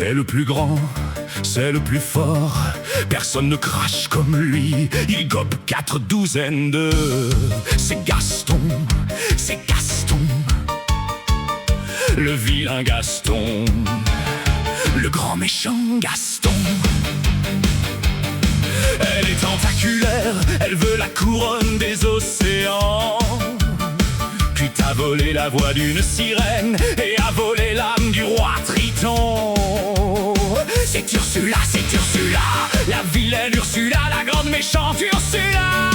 C'est le plus grand, c'est le plus fort. Personne ne crache comme lui. Il gobe 4 douzaines de... C'est Gaston, c'est Gaston, le vilain Gaston, le grand méchant Gaston. Elle est tentaculaire, elle veut la couronne des océans. Puis t'as volé la voix d'une sirène et a volé l'âme du roi Triton. C'est Ursula, la vilaine Ursula, la grande méchante Ursula.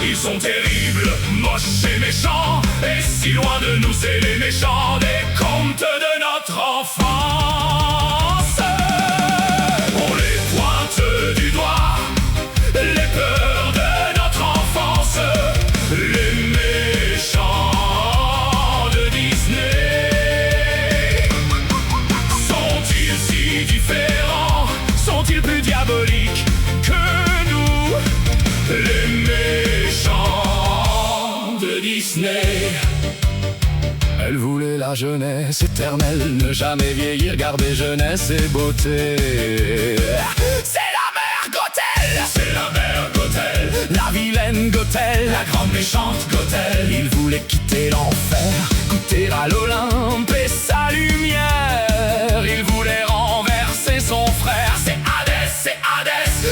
Ils sont terribles, moches et méchants, et si loin de nous c'est les méchants des contes de notre enfance. On les pointe du doigt, les peurs de notre enfance, les méchants de Disney. Sont-ils si différents? Sont-ils plus diaboliques que nous, les méchants de Disney? Elle voulait la jeunesse éternelle, ne jamais vieillir, garder jeunesse et beauté. C'est la mère Gothel, c'est la mère Gothel, la vilaine Gothel, la grande méchante Gothel. Il voulait quitter l'enfer, goûter à l'Olympe et sa lumière. Il voulait renverser son frère, c'est Hadès,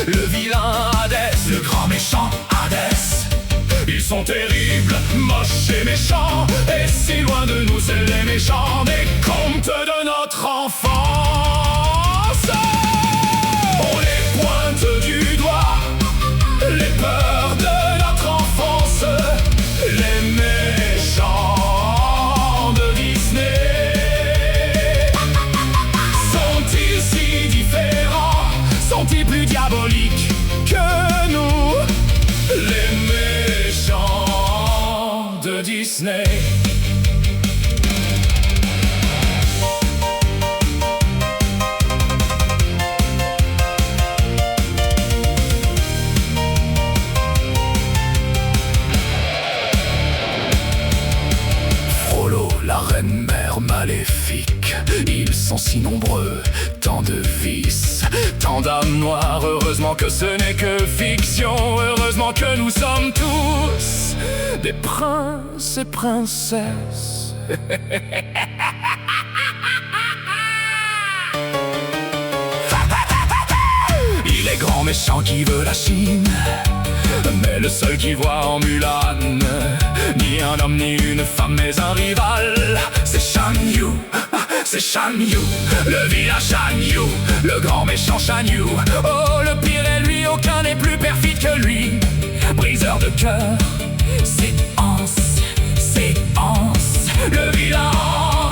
le vilain Hadès, le grand méchant Hadès. Ils sont terribles, moches et méchants, et si loin de nous c'est les méchants des contes de notre enfance. On les pointe du doigt, les peurs de notre enfance, les méchants de Disney. Sont-ils si différents? Sont-ils plus diaboliques que nous, les méchants de Disney? Frollo, la reine mère maléfique, ils sont si nombreux, tant de vices, tant d'âmes noires. Heureusement que ce n'est que fiction, heureusement que nous sommes tous des princes et princesses. Il est grand méchant qui veut la Chine, mais le seul qui voit en Mulan, ni un homme ni une femme mais un rival. C'est Shan Yu, c'est Shan Yu, le vilain Shan Yu, le grand méchant Shan Yu. Oh, le pire est lui, aucun n'est plus perfide que lui. Briseur de cœur, c'est Hans, le vilain Hans,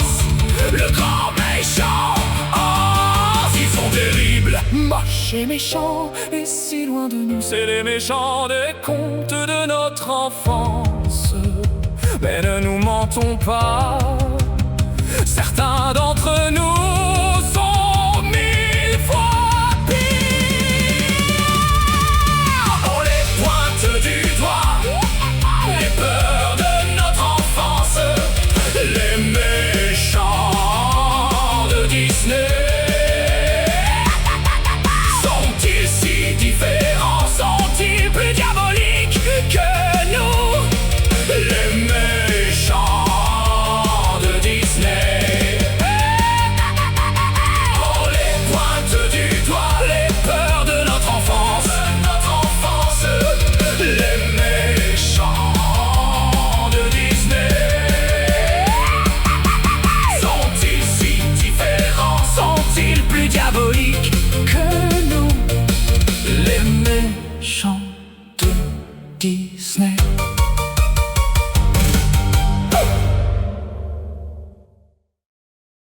le grand méchant Hans. Ils sont terribles, moches et méchants, et si loin de nous c'est les méchants des contes de notre enfance. Mais ne nous mentons pas,